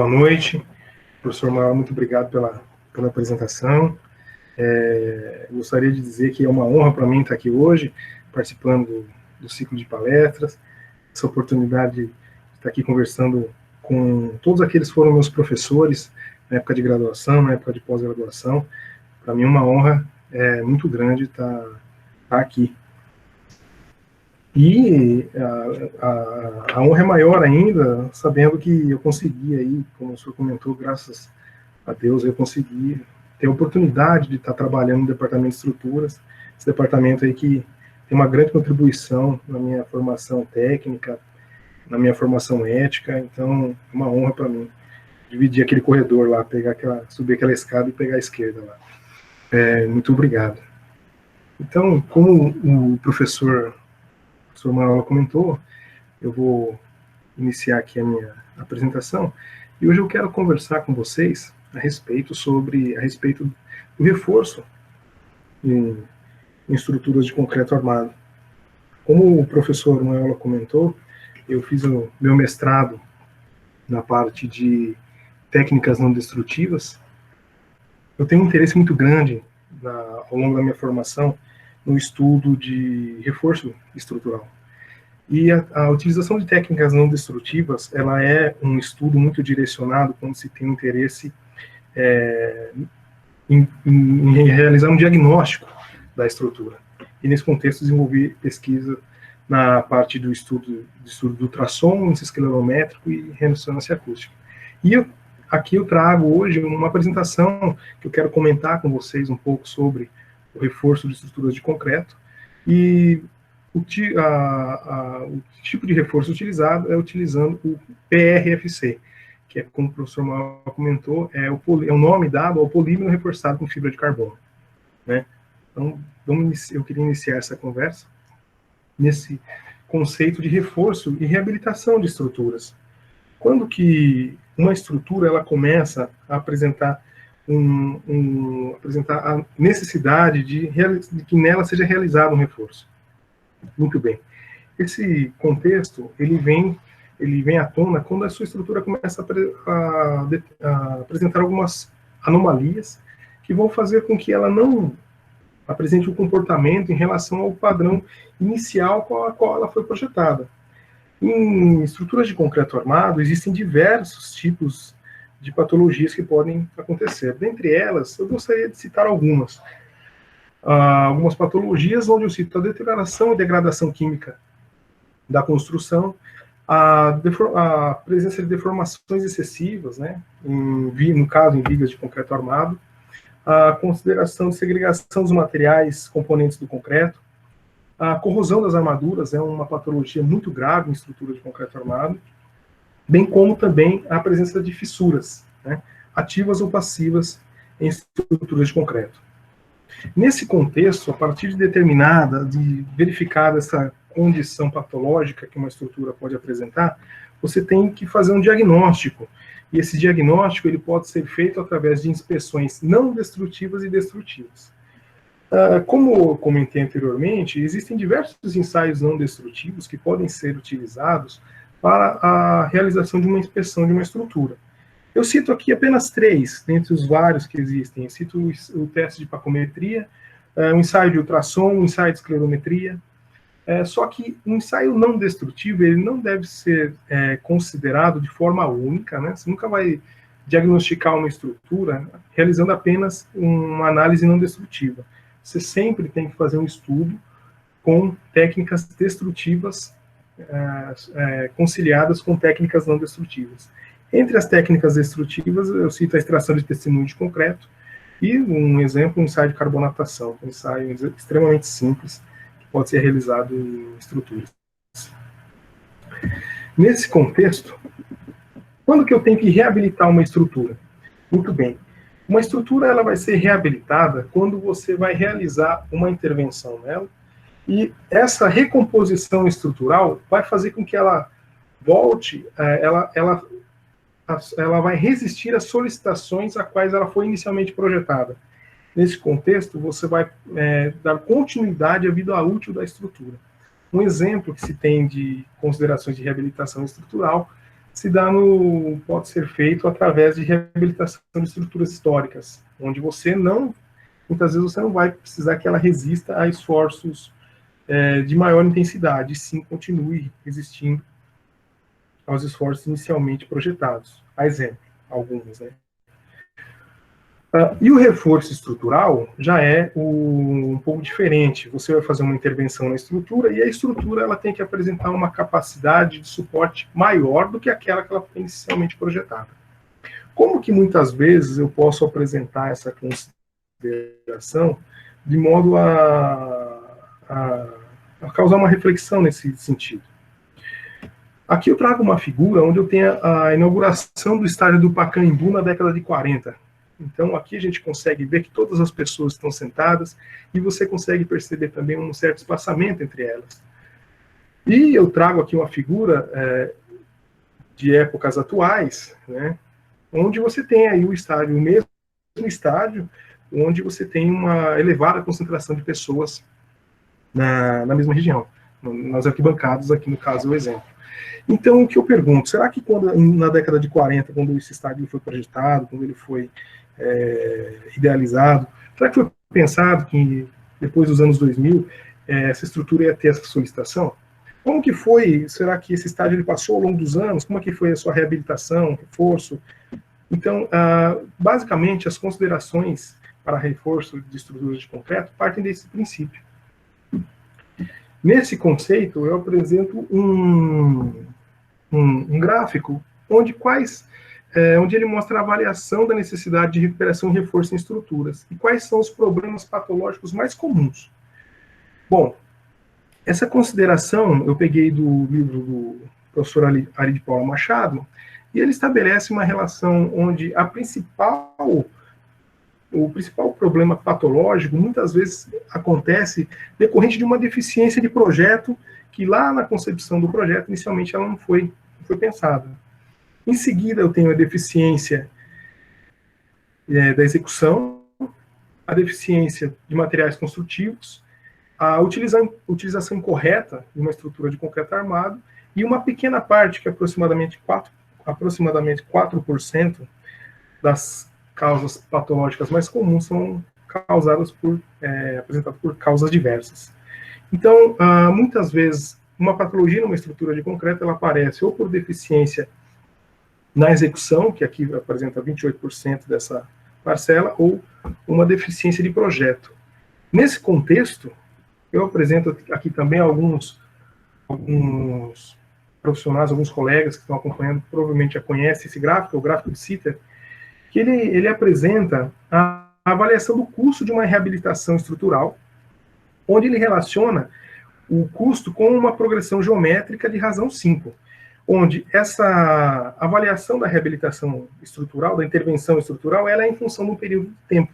Boa noite. Professor Mauel, muito obrigado pela apresentação. Gostaria de dizer que é uma honra para mim estar aqui hoje, participando do ciclo de palestras, essa oportunidade de estar aqui conversando com todos aqueles que foram meus professores na época de graduação, na época de pós-graduação. Para mim é uma honra muito grande estar aqui. E a honra é maior ainda, sabendo que eu consegui aí, como o senhor comentou, graças a Deus, eu consegui ter a oportunidade de estar trabalhando no departamento de estruturas, esse departamento aí que tem uma grande contribuição na minha formação técnica, na minha formação ética, então é uma honra para mim dividir aquele corredor lá, subir aquela escada e pegar a esquerda lá. Muito obrigado. Então, como o professor Mauel comentou, eu vou iniciar aqui a minha apresentação, e hoje eu quero conversar com vocês a respeito do reforço em estruturas de concreto armado. Como o professor Mauel comentou, eu fiz o meu mestrado na parte de técnicas não destrutivas. Eu tenho um interesse muito grande ao longo da minha formação no estudo de reforço estrutural. E a utilização de técnicas não destrutivas, ela é um estudo muito direcionado quando se tem interesse em realizar um diagnóstico da estrutura. E nesse contexto desenvolvi pesquisa na parte do estudo do ultrassom, índice esclerométrico e ressonância acústica. E aqui eu trago hoje uma apresentação que eu quero comentar com vocês um pouco sobre o reforço de estruturas de concreto, e o tipo de reforço utilizado é utilizando o PRFC, que é, como o professor Mauel comentou, é o nome dado ao polímero reforçado com fibra de carbono, né? Então, eu queria iniciar essa conversa nesse conceito de reforço e reabilitação de estruturas. Quando que uma estrutura ela começa a apresentar a necessidade de que nela seja realizado um reforço? Muito bem. Esse contexto, ele vem à tona quando a sua estrutura começa a apresentar algumas anomalias que vão fazer com que ela não apresente um comportamento em relação ao padrão inicial com a qual ela foi projetada. Em estruturas de concreto armado, existem diversos tipos de patologias que podem acontecer. Dentre elas, eu gostaria de citar algumas. Algumas patologias onde eu cito a deterioração e degradação química da construção, a presença de deformações excessivas, né, no caso, em vigas de concreto armado, a consideração de segregação dos materiais componentes do concreto, a corrosão das armaduras é uma patologia muito grave em estrutura de concreto armado, bem como também a presença de fissuras, né, ativas ou passivas em estruturas de concreto. Nesse contexto, a partir de verificada essa condição patológica que uma estrutura pode apresentar, você tem que fazer um diagnóstico. E esse diagnóstico ele pode ser feito através de inspeções não destrutivas e destrutivas. Como eu comentei anteriormente, existem diversos ensaios não destrutivos que podem ser utilizados para a realização de uma inspeção de uma estrutura. Eu cito aqui apenas 3, dentre os vários que existem. Eu cito o teste de pacometria, um ensaio de ultrassom, um ensaio de esclerometria. Só que um ensaio não destrutivo, ele não deve ser considerado de forma única, né? Você nunca vai diagnosticar uma estrutura realizando apenas uma análise não destrutiva. Você sempre tem que fazer um estudo com técnicas destrutivas conciliadas com técnicas não destrutivas. Entre as técnicas destrutivas, eu cito a extração de testemunho de concreto e um exemplo, um ensaio de carbonatação, um ensaio extremamente simples, que pode ser realizado em estruturas. Nesse contexto, quando que eu tenho que reabilitar uma estrutura? Muito bem. Uma estrutura ela vai ser reabilitada quando você vai realizar uma intervenção nela, e essa recomposição estrutural vai fazer com que ela volte, ela vai resistir às solicitações a quais ela foi inicialmente projetada. Nesse contexto, você vai dar continuidade à vida útil da estrutura. Um exemplo que se tem de considerações de reabilitação estrutural pode ser feito através de reabilitação de estruturas históricas, onde muitas vezes você não vai precisar que ela resista a esforços de maior intensidade, e sim continue resistindo aos esforços inicialmente projetados. A exemplo, alguns, né? E o reforço estrutural já é um pouco diferente. Você vai fazer uma intervenção na estrutura e a estrutura ela tem que apresentar uma capacidade de suporte maior do que aquela que ela foi inicialmente projetada. Como que muitas vezes eu posso apresentar essa consideração de modo a causar uma reflexão nesse sentido? Aqui eu trago uma figura onde eu tenho a inauguração do estádio do Pacaembu na década de 40. Então, aqui a gente consegue ver que todas as pessoas estão sentadas e você consegue perceber também um certo espaçamento entre elas. E eu trago aqui uma figura de épocas atuais, né, onde você tem aí o mesmo estádio, onde você tem uma elevada concentração de pessoas na mesma região, nas arquibancadas, aqui no caso o exemplo. Então, o que eu pergunto, será que na década de 40, quando esse estádio foi projetado, quando ele foi idealizado, será que foi pensado que depois dos anos 2000, essa estrutura ia ter essa solicitação? Como que foi, será que esse estádio ele passou ao longo dos anos? Como é que foi a sua reabilitação, reforço? Então, basicamente, as considerações para reforço de estruturas de concreto partem desse princípio. Nesse conceito, eu apresento um gráfico onde ele mostra a avaliação da necessidade de recuperação e reforço em estruturas e quais são os problemas patológicos mais comuns. Bom, essa consideração eu peguei do livro do professor Ari de Paula Machado, e ele estabelece uma relação onde o principal problema patológico muitas vezes acontece decorrente de uma deficiência de projeto que lá na concepção do projeto inicialmente ela não foi pensada. Em seguida eu tenho a deficiência da execução, a deficiência de materiais construtivos, a utilização incorreta de uma estrutura de concreto armado e uma pequena parte, que é aproximadamente 4% das causas patológicas mais comuns são apresentadas por causas diversas. Então, muitas vezes, uma patologia numa estrutura de concreto, ela aparece ou por deficiência na execução, que aqui apresenta 28% dessa parcela, ou uma deficiência de projeto. Nesse contexto, eu apresento aqui também alguns profissionais, alguns colegas que estão acompanhando, provavelmente já conhecem esse gráfico, o gráfico de Sitter, que ele apresenta a avaliação do custo de uma reabilitação estrutural, onde ele relaciona o custo com uma progressão geométrica de razão 5, onde essa avaliação da reabilitação estrutural, da intervenção estrutural, ela é em função de um período de tempo.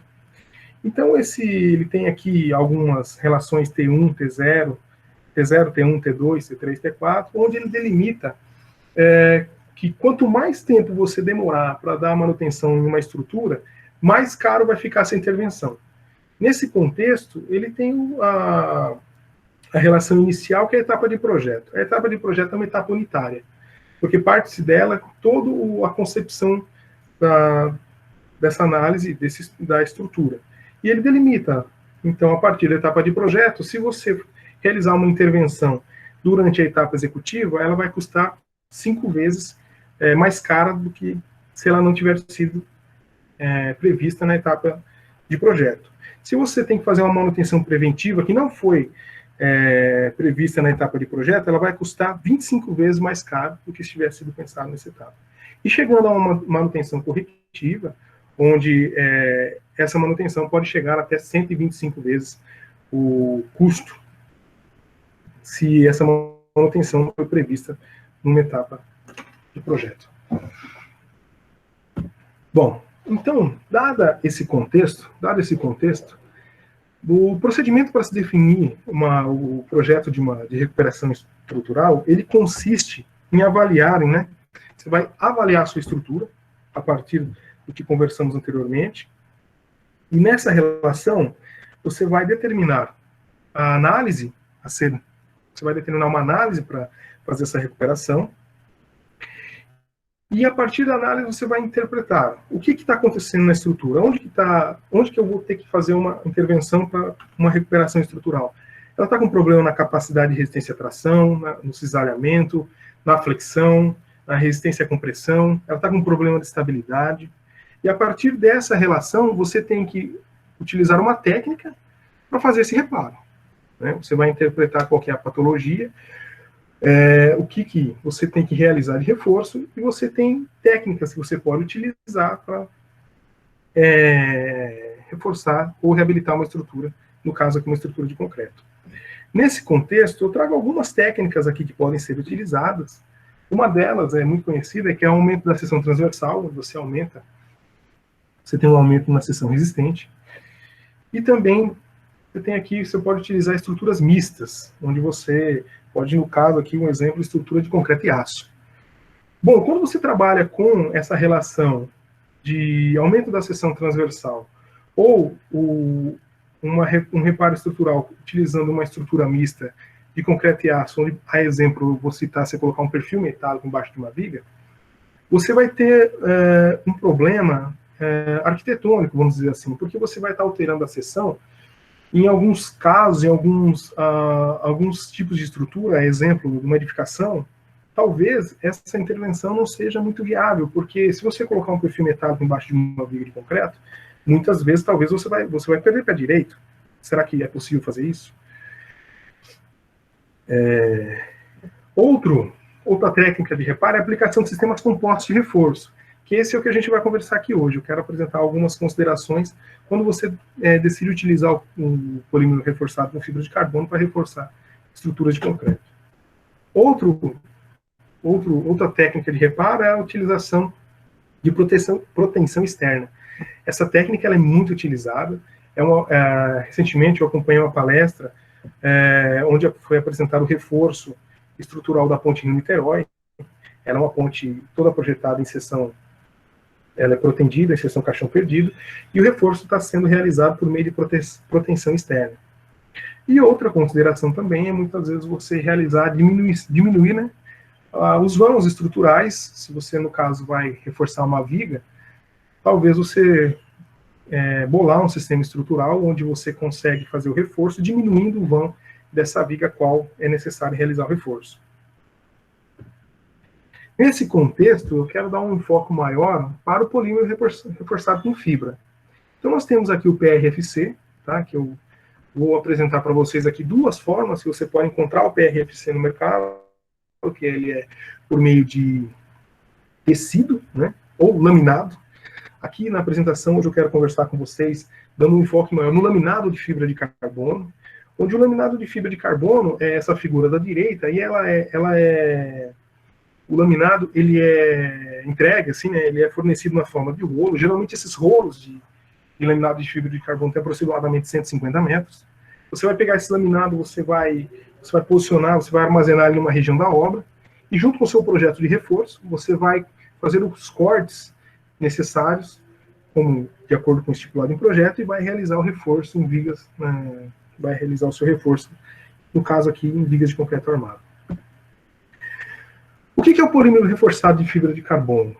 Então, ele tem aqui algumas relações T1, T0, T1, T2, T3, T4, onde ele delimita que quanto mais tempo você demorar para dar manutenção em uma estrutura, mais caro vai ficar essa intervenção. Nesse contexto, ele tem a relação inicial, que é a etapa de projeto. A etapa de projeto é uma etapa unitária, porque parte-se dela toda a concepção dessa análise da estrutura. E ele delimita, então, a partir da etapa de projeto, se você realizar uma intervenção durante a etapa executiva, ela vai custar 5 vezes mais cara do que se ela não tivesse sido prevista na etapa de projeto. Se você tem que fazer uma manutenção preventiva que não foi prevista na etapa de projeto, ela vai custar 25 vezes mais caro do que se tivesse sido pensado nessa etapa. E chegando a uma manutenção corretiva, onde essa manutenção pode chegar até 125 vezes o custo, se essa manutenção foi prevista numa etapa de projeto. Bom, então, dado esse contexto, o procedimento para se definir o projeto de recuperação estrutural, ele consiste em avaliar, né? Você vai avaliar a sua estrutura, a partir do que conversamos anteriormente, e nessa relação, você vai determinar a análise você vai determinar uma análise para fazer essa recuperação, E a partir da análise você vai interpretar o que está acontecendo na estrutura, onde que eu vou ter que fazer uma intervenção para uma recuperação estrutural. Ela está com problema na capacidade de resistência à tração, no cisalhamento, na flexão, na resistência à compressão, ela está com problema de estabilidade. E a partir dessa relação, você tem que utilizar uma técnica para fazer esse reparo, né? Você vai interpretar qual que é a patologia, o que você tem que realizar de reforço, e você tem técnicas que você pode utilizar para reforçar ou reabilitar uma estrutura, no caso aqui uma estrutura de concreto. Nesse contexto, eu trago algumas técnicas aqui que podem ser utilizadas. Uma delas é muito conhecida, que é o aumento da seção transversal, onde você tem um aumento na seção resistente. E também você pode utilizar estruturas mistas, onde você pode, no caso aqui, um exemplo, estrutura de concreto e aço. Bom, quando você trabalha com essa relação de aumento da seção transversal ou um reparo estrutural utilizando uma estrutura mista de concreto e aço, onde, a exemplo, eu vou citar, você colocar um perfil metálico embaixo de uma viga, você vai ter um problema arquitetônico, vamos dizer assim, porque você vai estar alterando a seção. Em alguns casos, em alguns tipos de estrutura, exemplo, de uma edificação, talvez essa intervenção não seja muito viável, porque se você colocar um perfil metálico embaixo de uma viga de concreto, muitas vezes, talvez você vai perder pé direito. Será que é possível fazer isso? Outra técnica de reparo é a aplicação de sistemas compostos de reforço, que esse é o que a gente vai conversar aqui hoje. Eu quero apresentar algumas considerações quando você decide utilizar o polímero reforçado com fibra de carbono para reforçar estruturas de concreto. Outra técnica de reparo é a utilização de proteção externa. Essa técnica ela é muito utilizada. Recentemente eu acompanhei uma palestra onde foi apresentado o reforço estrutural da ponte Rio-Niterói. Ela é uma ponte toda projetada em seção, ela é protendida, em seção caixão perdido, e o reforço está sendo realizado por meio de proteção externa. E outra consideração também é muitas vezes você diminuir né, os vãos estruturais. Se você, no caso, vai reforçar uma viga, talvez você bolar um sistema estrutural onde você consegue fazer o reforço, diminuindo o vão dessa viga a qual é necessário realizar o reforço. Nesse contexto, eu quero dar um enfoque maior para o polímero reforçado com fibra. Então, nós temos aqui o PRFC, tá, que eu vou apresentar para vocês aqui duas formas que você pode encontrar o PRFC no mercado, que ele é por meio de tecido, né, ou laminado. Aqui na apresentação, hoje eu quero conversar com vocês, dando um enfoque maior no laminado de fibra de carbono, onde o laminado de fibra de carbono é essa figura da direita, e o laminado, ele é entregue, assim, né, ele é fornecido na forma de rolo. Geralmente esses rolos de laminado de fibra de carbono têm aproximadamente 150 metros. Você vai pegar esse laminado, você vai posicionar, você vai armazenar ele numa região da obra, e junto com o seu projeto de reforço, você vai fazer os cortes necessários, como de acordo com o estipulado em projeto, e vai realizar o reforço em vigas, vai realizar o seu reforço, no caso aqui, em vigas de concreto armado. O que é o polímero reforçado de fibra de carbono?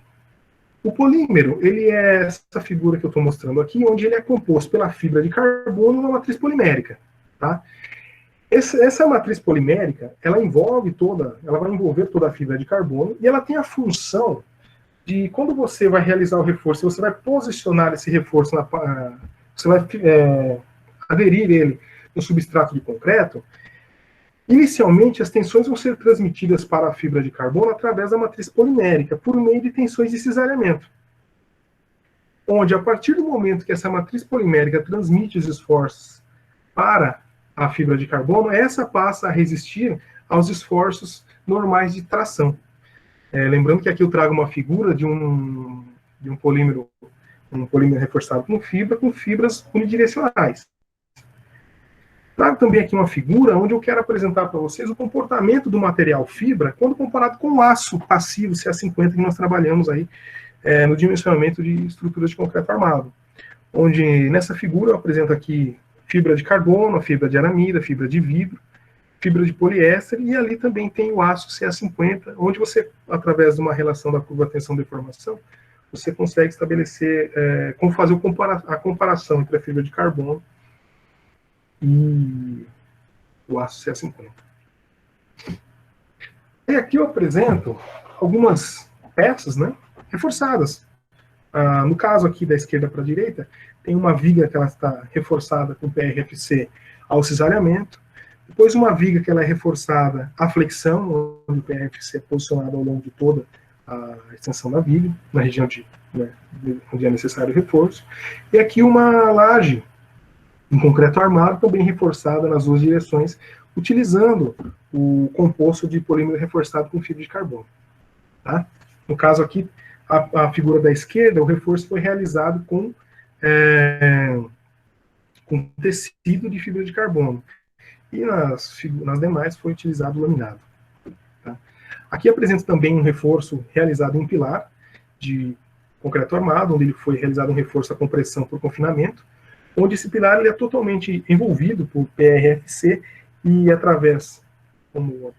O polímero, ele é essa figura que eu estou mostrando aqui, onde ele é composto pela fibra de carbono numa matriz polimérica, tá? Essa matriz polimérica, ela vai envolver toda a fibra de carbono, e ela tem a função de, quando você vai realizar o reforço, você vai posicionar esse reforço, você vai aderir ele no substrato de concreto. Inicialmente, as tensões vão ser transmitidas para a fibra de carbono através da matriz polimérica, por meio de tensões de cisalhamento. Onde, a partir do momento que essa matriz polimérica transmite os esforços para a fibra de carbono, essa passa a resistir aos esforços normais de tração. Lembrando que aqui eu trago uma figura de um polímero reforçado com fibras unidirecionais. Trago também aqui uma figura onde eu quero apresentar para vocês o comportamento do material fibra quando comparado com o aço passivo CA50 que nós trabalhamos aí no dimensionamento de estruturas de concreto armado. Onde nessa figura eu apresento aqui fibra de carbono, fibra de aramida, fibra de vidro, fibra de poliéster, e ali também tem o aço CA50, onde você, através de uma relação da curva tensão-deformação, você consegue estabelecer, como fazer a comparação entre a fibra de carbono e o aço CA50. E aqui eu apresento algumas peças, né, reforçadas. No caso aqui da esquerda para a direita, tem uma viga que ela está reforçada com PRFC ao cisalhamento, depois uma viga que ela é reforçada à flexão, onde o PRFC é posicionado ao longo de toda a extensão da viga, na região onde é necessário reforço, e aqui uma laje em concreto armado, também reforçada nas duas direções, utilizando o composto de polímero reforçado com fibra de carbono. Tá? No caso aqui, a figura da esquerda, o reforço foi realizado com tecido de fibra de carbono. E nas demais foi utilizado laminado. Tá? Aqui apresento também um reforço realizado em pilar de concreto armado, onde ele foi realizado um reforço à compressão por confinamento, onde esse pilar ele é totalmente envolvido por PRFC e através, como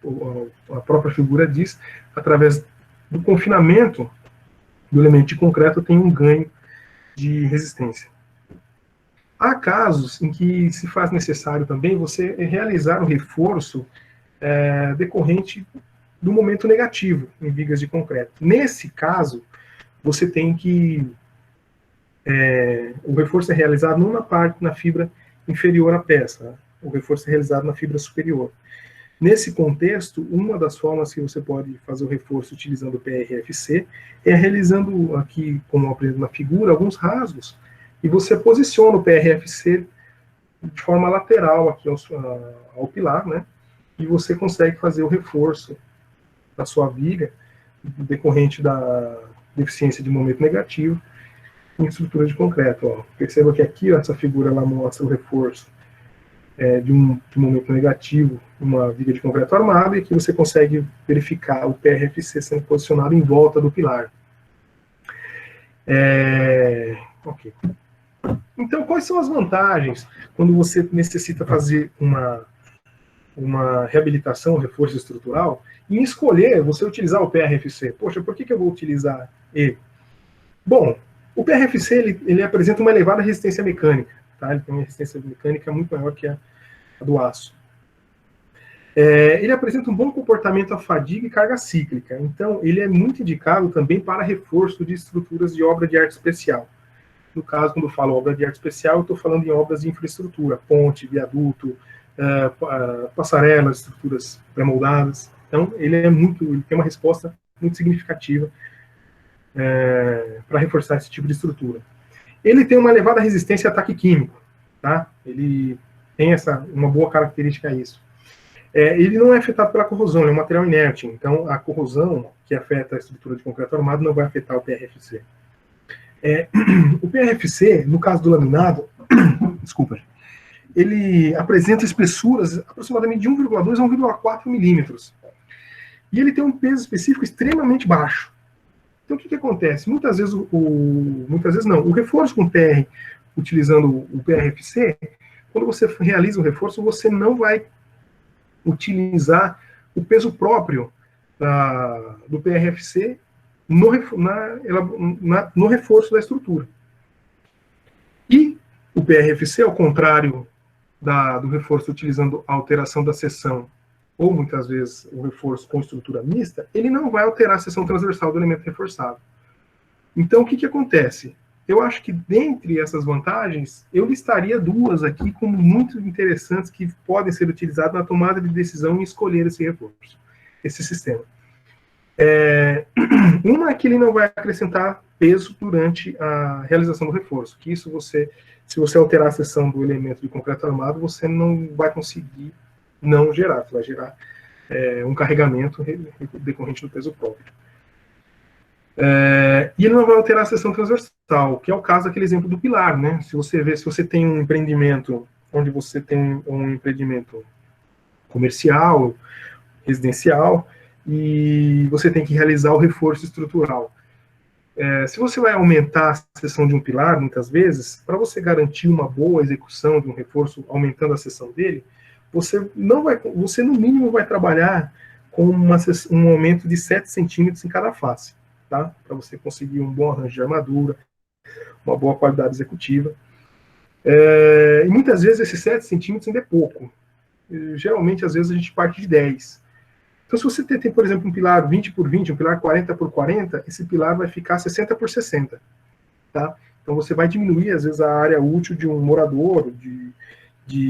a própria figura diz, através do confinamento do elemento de concreto tem um ganho de resistência. Há casos em que se faz necessário também você realizar um reforço decorrente do momento negativo em vigas de concreto. Nesse caso, você tem que... o reforço é realizado não na fibra inferior à peça, né? O reforço é realizado na fibra superior. Nesse contexto, uma das formas que você pode fazer o reforço utilizando o PRFC é realizando aqui, como apresento na figura, alguns rasgos, e você posiciona o PRFC de forma lateral aqui ao pilar, né? E você consegue fazer o reforço da sua viga, decorrente da deficiência de momento negativo, em estrutura de concreto. Ó. Perceba que aqui, ó, essa figura ela mostra o reforço de um momento negativo, uma viga de concreto armado, e aqui você consegue verificar o PRFC sendo posicionado em volta do pilar. Ok. Então, quais são as vantagens quando você necessita fazer uma reabilitação, reforço estrutural, e escolher você utilizar o PRFC? Poxa, por que eu vou utilizar ele? Bom, o PRFC ele apresenta uma elevada resistência mecânica. Tá? Ele tem uma resistência mecânica muito maior que a do aço. Ele apresenta um bom comportamento à fadiga e carga cíclica. Então, ele é muito indicado também para reforço de estruturas de obra de arte especial. No caso, quando eu falo obra de arte especial, eu estou falando em obras de infraestrutura, ponte, viaduto, passarelas, estruturas pré-moldadas. Então, ele tem uma resposta muito significativa para reforçar esse tipo de estrutura. Ele tem uma elevada resistência a ataque químico, tá? Ele tem uma boa característica a isso. Ele não é afetado pela corrosão, ele é um material inerte, então a corrosão que afeta a estrutura de concreto armado não vai afetar o PRFC. O PRFC, no caso do laminado, desculpa, ele apresenta espessuras aproximadamente de 1,2 a 1,4 milímetros. E ele tem um peso específico extremamente baixo. Então, o que acontece? Muitas vezes o reforço com PR, utilizando o PRFC, quando você realiza o reforço, você não vai utilizar o peso próprio do PRFC no reforço da estrutura. E o PRFC, ao contrário do reforço utilizando a alteração da seção, ou muitas vezes o reforço com estrutura mista, ele não vai alterar a seção transversal do elemento reforçado. Então, o que acontece? Eu acho que, dentre essas vantagens, eu listaria duas aqui como muito interessantes que podem ser utilizadas na tomada de decisão em escolher esse reforço, esse sistema. Uma é que ele não vai acrescentar peso durante a realização do reforço, que isso se você alterar a seção do elemento de concreto armado, você não vai conseguir não gerar, você vai gerar um carregamento decorrente do peso próprio. E ele não vai alterar a seção transversal, que é o caso daquele exemplo do pilar, né? Se você tem um empreendimento onde você tem um empreendimento comercial, residencial, e você tem que realizar o reforço estrutural. Se você vai aumentar a seção de um pilar, muitas vezes, para você garantir uma boa execução de um reforço, aumentando a seção dele, você no mínimo vai trabalhar com um aumento de 7 centímetros em cada face, tá? Para você conseguir um bom arranjo de armadura, uma boa qualidade executiva. E muitas vezes esses 7 centímetros ainda é pouco. Geralmente, às vezes, a gente parte de 10. Então, se você tem, por exemplo, um pilar 20 por 20, um pilar 40 por 40, esse pilar vai ficar 60 por 60. Tá? Então, você vai diminuir, às vezes, a área útil de um morador, de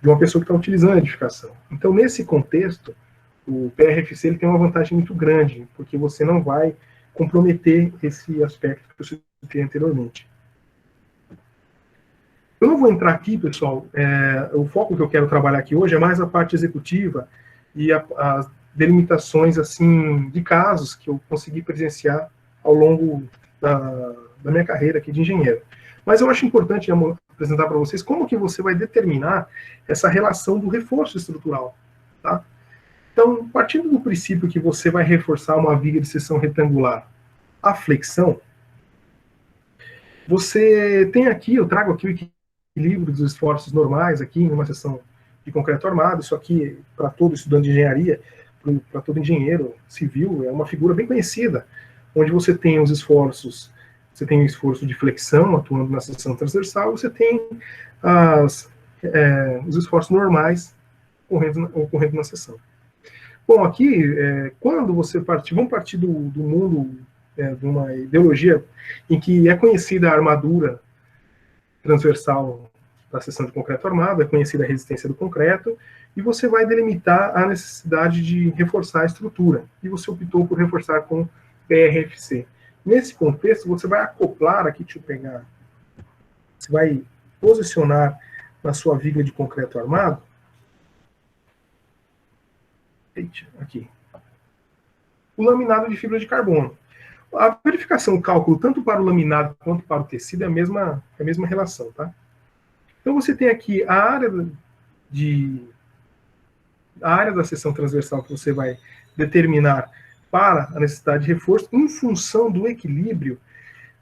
uma pessoa que está utilizando a edificação. Então, nesse contexto, o PRFC ele tem uma vantagem muito grande, porque você não vai comprometer esse aspecto que eu citei anteriormente. Eu não vou entrar aqui, pessoal, o foco que eu quero trabalhar aqui hoje é mais a parte executiva e as delimitações assim, de casos que eu consegui presenciar ao longo da minha carreira aqui de engenheiro. Mas eu acho importante apresentar para vocês como que você vai determinar essa relação do reforço estrutural. Tá? Então, partindo do princípio que você vai reforçar uma viga de seção retangular à flexão, você tem aqui, eu trago aqui o equilíbrio dos esforços normais aqui em uma seção de concreto armado. Isso aqui, para todo estudante de engenharia, para todo engenheiro civil, é uma figura bem conhecida, onde você tem os esforços, você tem o esforço de flexão atuando na seção transversal, você tem os esforços normais ocorrendo na seção. Bom, aqui, quando você vamos partir do mundo de uma ideologia em que é conhecida a armadura transversal da seção de concreto armado, é conhecida a resistência do concreto, e você vai delimitar a necessidade de reforçar a estrutura, e você optou por reforçar com PRFC. Nesse contexto, você vai acoplar aqui, deixa eu pegar, você vai posicionar na sua viga de concreto armado, aqui, o laminado de fibra de carbono. A verificação, o cálculo, tanto para o laminado quanto para o tecido, é a mesma relação, tá? Então, você tem aqui a área da seção transversal que você vai determinar para a necessidade de reforço em função do equilíbrio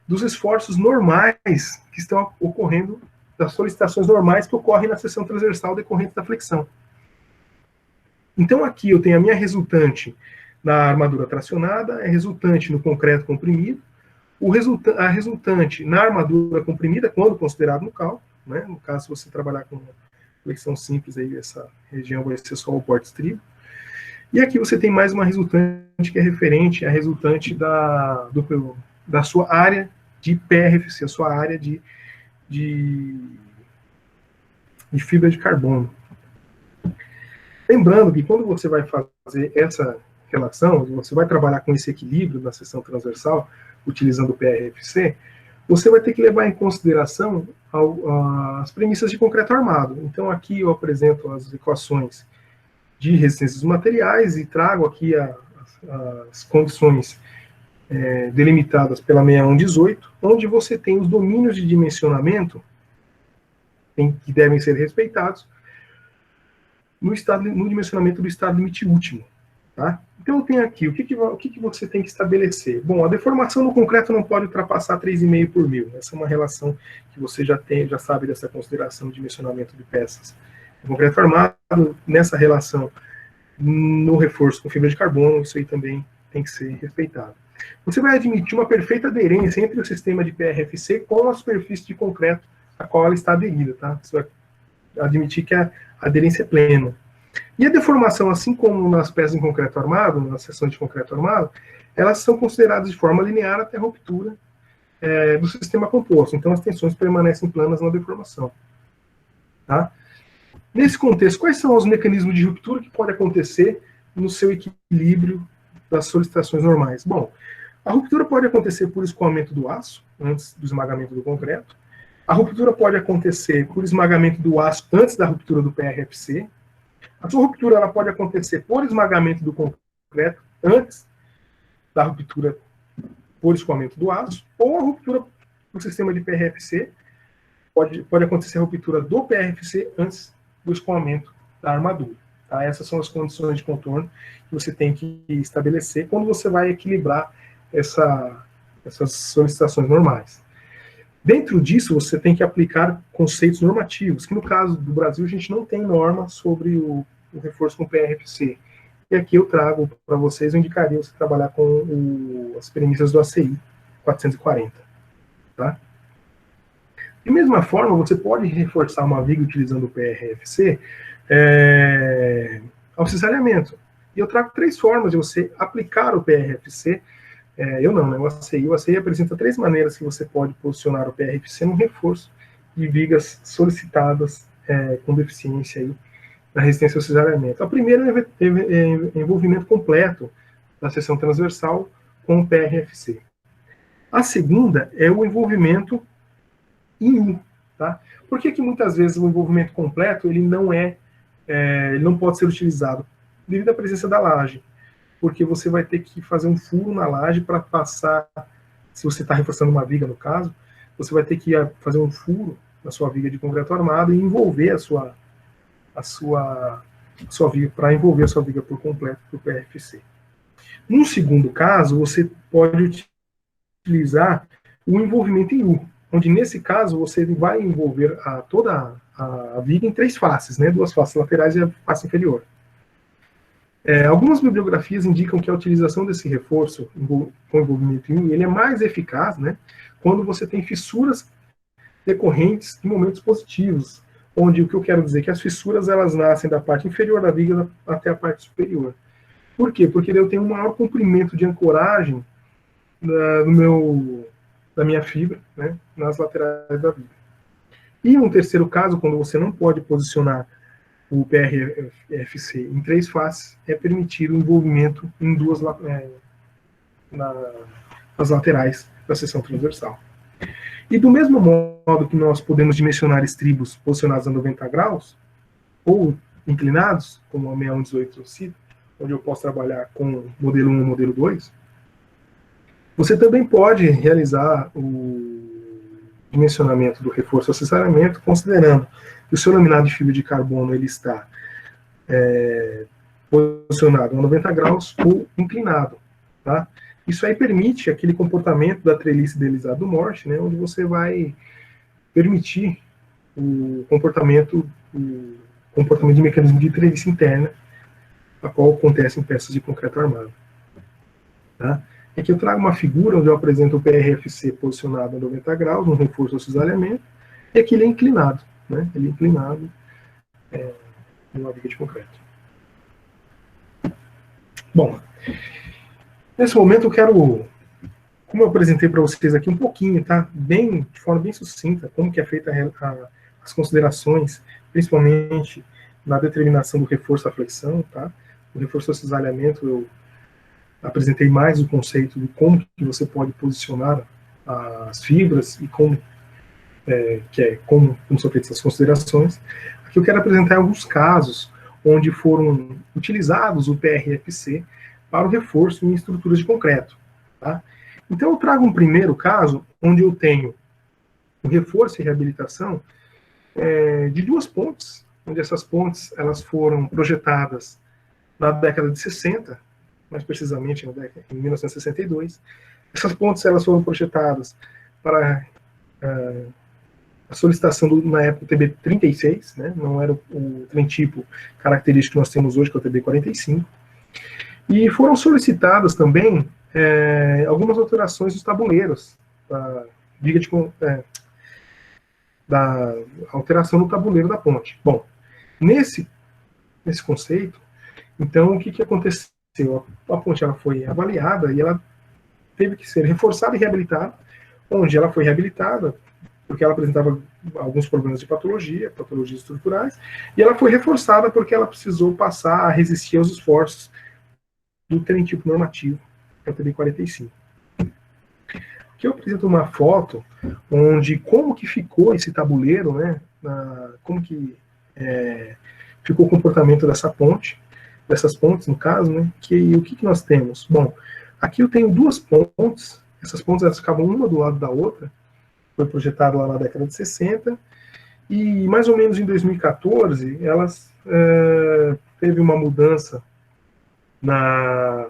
dos esforços normais que estão ocorrendo, das solicitações normais que ocorrem na seção transversal decorrente da flexão. Então, aqui eu tenho a minha resultante na armadura tracionada, a resultante no concreto comprimido, a resultante na armadura comprimida, quando considerado no cálculo, né? No caso, se você trabalhar com flexão simples, aí essa região vai ser só o porte estribo. E aqui você tem mais uma resultante que é referente à resultante da sua área de PRFC, a sua área de fibra de carbono. Lembrando que quando você vai fazer essa relação, você vai trabalhar com esse equilíbrio na seção transversal, utilizando o PRFC, você vai ter que levar em consideração as premissas de concreto armado. Então, aqui eu apresento as equações de resistência dos materiais e trago aqui as condições delimitadas pela 6118, onde você tem os domínios de dimensionamento que devem ser respeitados no dimensionamento do estado limite último. Tá? Então, eu tenho aqui, o que você tem que estabelecer? Bom, a deformação no concreto não pode ultrapassar 3,5 por mil. Essa é uma relação que você já sabe dessa consideração de dimensionamento de peças. O concreto armado, nessa relação, no reforço com fibra de carbono, isso aí também tem que ser respeitado. Você vai admitir uma perfeita aderência entre o sistema de PRFC com a superfície de concreto a qual ela está aderida. Tá? Você vai admitir que a aderência é plena. E a deformação, assim como nas peças em concreto armado, na seção de concreto armado, elas são consideradas de forma linear até a ruptura do sistema composto. Então, as tensões permanecem planas na deformação. Tá? Nesse contexto, quais são os mecanismos de ruptura que podem acontecer no seu equilíbrio das solicitações normais? Bom, a ruptura pode acontecer por escoamento do aço, antes do esmagamento do concreto. A ruptura pode acontecer por esmagamento do aço antes da ruptura do PRFC. A sua ruptura ela pode acontecer por esmagamento do concreto antes da ruptura por escoamento do aço, ou a ruptura do sistema de PRFC, pode acontecer a ruptura do PRFC antes do escoamento da armadura. Tá? Essas são as condições de contorno que você tem que estabelecer quando você vai equilibrar essas solicitações normais. Dentro disso, você tem que aplicar conceitos normativos, que no caso do Brasil a gente não tem norma sobre o reforço com PRFC. E aqui eu trago para vocês, eu indicaria você trabalhar com as premissas do ACI 440. Tá? De mesma forma, você pode reforçar uma viga utilizando o PRFC ao cisalhamento. E eu trago 3 formas de você aplicar o PRFC. Eu não, né? O ACI apresenta 3 maneiras que você pode posicionar o PRFC no reforço de vigas solicitadas com deficiência aí na resistência ao cisalhamento. A primeira é envolvimento completo da seção transversal com o PRFC. A segunda é o envolvimento em U. Tá? Por que muitas vezes o envolvimento completo ele não pode ser utilizado? Devido à presença da laje. Porque você vai ter que fazer um furo na laje para passar, se você está reforçando uma viga no caso, você vai ter que fazer um furo na sua viga de concreto armado e envolver a sua viga, para envolver a sua viga por completo para o PRFC. No segundo caso, você pode utilizar o envolvimento em U, onde nesse caso você vai envolver toda a viga em 3 faces, né? 2 faces laterais e a face inferior. Algumas bibliografias indicam que a utilização desse reforço com envolvimento em U, ele é mais eficaz, né? Quando você tem fissuras decorrentes de momentos positivos, onde o que eu quero dizer é que as fissuras elas nascem da parte inferior da viga até a parte superior. Por quê? Porque eu tenho um maior comprimento de ancoragem da minha fibra, né, nas laterais da viga. E um terceiro caso, quando você não pode posicionar o PRFC em 3 faces, é permitir o envolvimento em nas laterais da seção transversal. E do mesmo modo que nós podemos dimensionar estribos posicionados a 90 graus, ou inclinados, como a 6118 cita, onde eu posso trabalhar com modelo 1 e modelo 2, você também pode realizar o dimensionamento do reforço ao cisalhamento, considerando que o seu laminado de fibra de carbono ele está posicionado a 90 graus ou inclinado. Tá? Isso aí permite aquele comportamento da treliça idealizada do Morse, né, onde você vai permitir o comportamento de mecanismo de treliça interna, a qual acontece em peças de concreto armado. Tá? Aqui eu trago uma figura onde eu apresento o PRFC posicionado a 90 graus, um reforço ao cisalhamento, e aqui ele é inclinado, né? Ele é inclinado numa viga de concreto. Bom, nesse momento eu quero, como eu apresentei para vocês aqui um pouquinho, tá? De forma bem sucinta, como que é feita as considerações, principalmente na determinação do reforço à flexão, tá? O reforço ao cisalhamento eu apresentei mais o conceito de como que você pode posicionar as fibras e como são feitas as considerações. Aqui eu quero apresentar alguns casos onde foram utilizados o PRFC para o reforço em estruturas de concreto. Tá? Então eu trago um primeiro caso onde eu tenho o reforço e reabilitação de 2 pontes, onde essas pontes elas foram projetadas na década de 60, mais precisamente em 1962. Essas pontes elas foram projetadas para a solicitação na época do TB36, né, não era o trem tipo característico que nós temos hoje, que é o TB45, e foram solicitadas também algumas alterações dos tabuleiros, da alteração no tabuleiro da ponte. Bom, nesse conceito, então, o que aconteceu? A ponte ela foi avaliada e ela teve que ser reforçada e reabilitada, onde ela foi reabilitada porque ela apresentava alguns problemas de patologias estruturais, e ela foi reforçada porque ela precisou passar a resistir aos esforços do trem tipo normativo, que é o TB45. Aqui eu apresento uma foto onde como que ficou esse tabuleiro, né, como que ficou o comportamento dessas pontes, no caso, né, o que nós temos? Bom, aqui eu tenho 2 pontes, essas pontes elas ficavam uma do lado da outra, foi projetado lá na década de 60, e mais ou menos em 2014, elas teve uma mudança na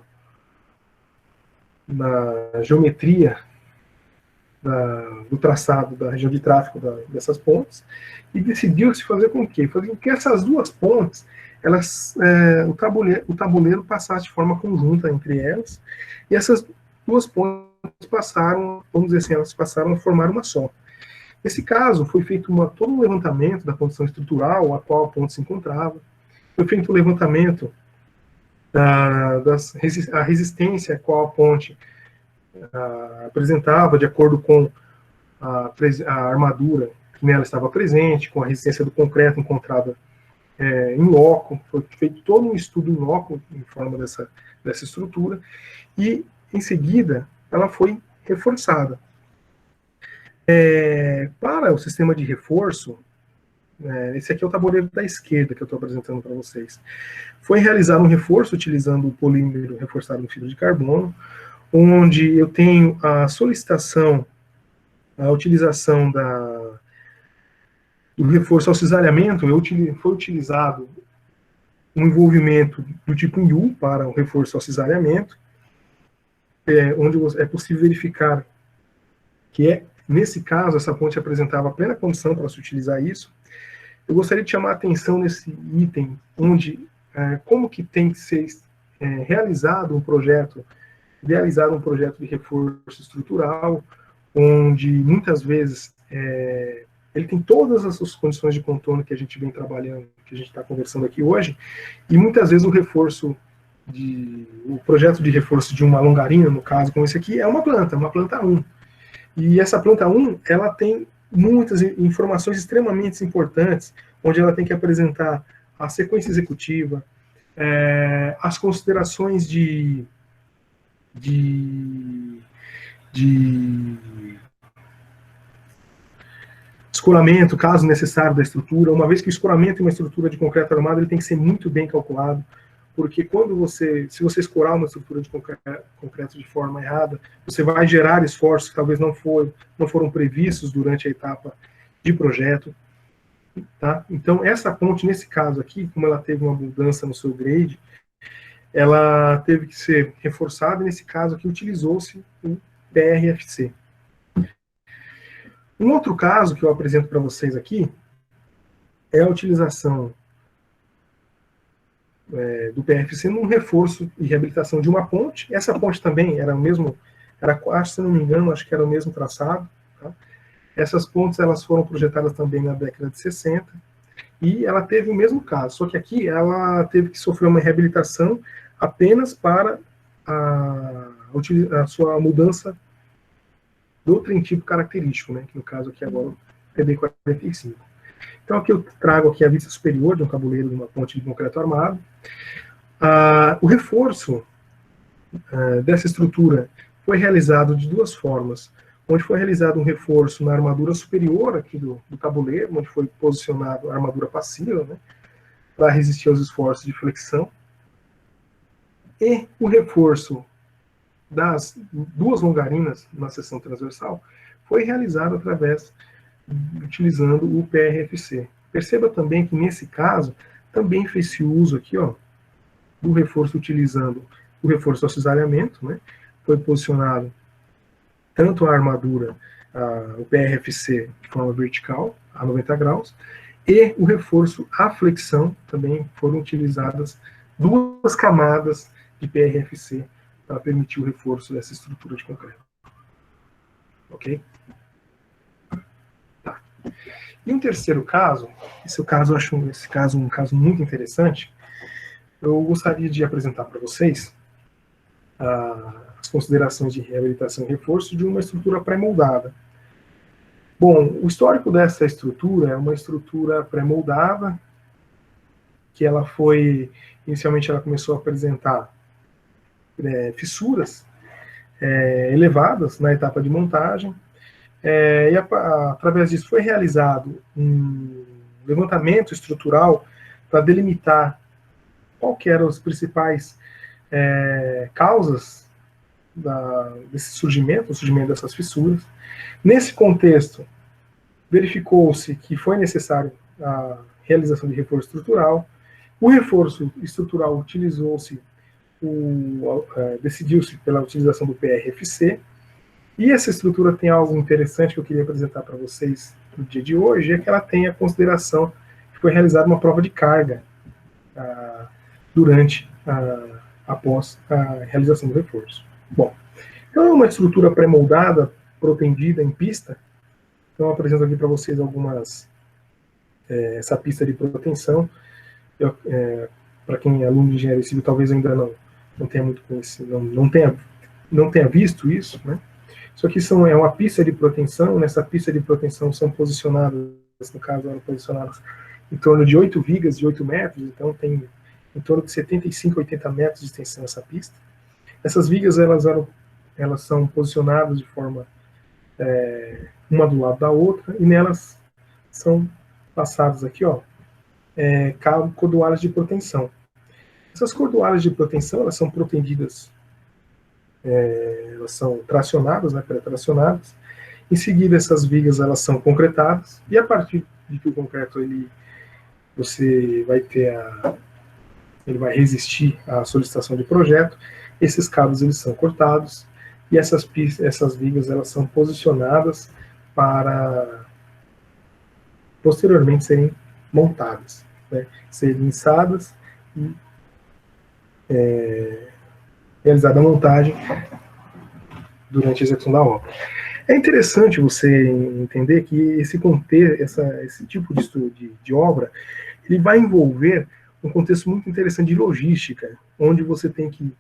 geometria do traçado da região de tráfego dessas pontes, e decidiu-se fazer com que essas duas pontes, o tabuleiro passasse de forma conjunta entre elas, e essas duas pontes passaram, vamos dizer assim, elas passaram a formar uma só. Nesse caso, foi feito todo um levantamento da condição estrutural a qual a ponte se encontrava, foi feito um levantamento a resistência a qual a ponte apresentava, de acordo com a armadura que nela estava presente, com a resistência do concreto encontrada em loco. Foi feito todo um estudo em loco, em forma dessa estrutura, e, em seguida, ela foi reforçada. Para o sistema de reforço, esse aqui é o tabuleiro da esquerda que eu estou apresentando para vocês. Foi realizado um reforço utilizando o polímero reforçado em fibra de carbono, onde eu tenho a solicitação, a utilização do reforço ao cisalhamento. Foi utilizado um envolvimento do tipo IU para o reforço ao cisalhamento, onde é possível verificar que, nesse caso, essa ponte apresentava plena condição para se utilizar isso. Eu gostaria de chamar a atenção nesse item, onde, como que tem que ser realizado um projeto de reforço estrutural, onde muitas vezes ele tem todas as suas condições de contorno que a gente vem trabalhando, que a gente está conversando aqui hoje, e muitas vezes o projeto de reforço de uma longarina, no caso como esse aqui, é uma planta 1. E essa planta 1, ela tem muitas informações extremamente importantes, onde ela tem que apresentar a sequência executiva, as considerações de escoramento, caso necessário, da estrutura, uma vez que o escoramento em uma estrutura de concreto armado ele tem que ser muito bem calculado, porque se você escorar uma estrutura de concreto de forma errada, você vai gerar esforços que talvez não foram previstos durante a etapa de projeto. Tá? Então, essa ponte, nesse caso aqui, como ela teve uma mudança no seu grade, ela teve que ser reforçada, e nesse caso aqui utilizou-se o PRFC. Um outro caso que eu apresento para vocês aqui é a utilização do PRFC num reforço e reabilitação de uma ponte. Essa ponte também era o mesmo, se não me engano, acho que era o mesmo traçado. Tá? Essas pontes elas foram projetadas também na década de 60, e ela teve o mesmo caso, só que aqui ela teve que sofrer uma reabilitação apenas para a sua mudança do trem tipo característico, né, que no caso aqui agora o TD45. Então aqui eu trago aqui a vista superior de um tabuleiro de uma ponte de concreto armado. O reforço dessa estrutura foi realizado de duas formas, onde foi realizado um reforço na armadura superior aqui do tabuleiro, onde foi posicionado a armadura passiva, né, para resistir aos esforços de flexão, e o reforço das duas longarinas na seção transversal foi realizado utilizando o PRFC. Perceba também que nesse caso também fez-se uso aqui, ó, do reforço utilizando o reforço ao cisalhamento, né? Foi posicionado tanto a armadura, o PRFC de forma vertical, a 90 graus, e o reforço à flexão. Também foram utilizadas duas camadas de PRFC para permitir o reforço dessa estrutura de concreto. Ok? Tá. E um terceiro caso, eu acho um caso muito interessante. Eu gostaria de apresentar para vocês as considerações de reabilitação e reforço de uma estrutura pré-moldada. Bom, o histórico dessa estrutura é uma estrutura pré-moldada, que inicialmente ela começou a apresentar fissuras elevadas na etapa de montagem, e através disso foi realizado um levantamento estrutural para delimitar qual que eram as principais causas desse surgimento, o surgimento dessas fissuras. Nesse contexto, verificou-se que foi necessário a realização de reforço estrutural. O reforço estrutural decidiu-se pela utilização do PRFC, E essa estrutura tem algo interessante que eu queria apresentar para vocês no dia de hoje, é que ela tem a consideração que foi realizada uma prova de carga após a realização do reforço. Bom, então é uma estrutura pré-moldada, protendida em pista. Então eu apresento aqui para vocês essa pista de proteção. Para quem é aluno de engenharia civil, talvez ainda não tenha muito conhecido, não tenha visto isso, né? Isso aqui é uma pista de proteção. Nessa pista de proteção são posicionadas, no caso, eram posicionadas em torno de 8 vigas de 8 metros, então tem em torno de 75, 80 metros de extensão essa pista. Essas vigas, elas são posicionadas de forma uma do lado da outra, e nelas são passados aqui, cordoalhas de proteção. Essas cordoalhas de proteção, elas são protendidas, elas são tracionadas, né, pré-tracionadas. Em seguida, essas vigas, elas são concretadas, e a partir de que o concreto ele vai resistir à solicitação de projeto, esses cabos eles são cortados, e essas vigas elas são posicionadas para posteriormente serem montadas, né, serem içadas e realizada a montagem durante a execução da obra. É interessante você entender que esse tipo de obra, ele vai envolver um contexto muito interessante de logística, onde você tem que,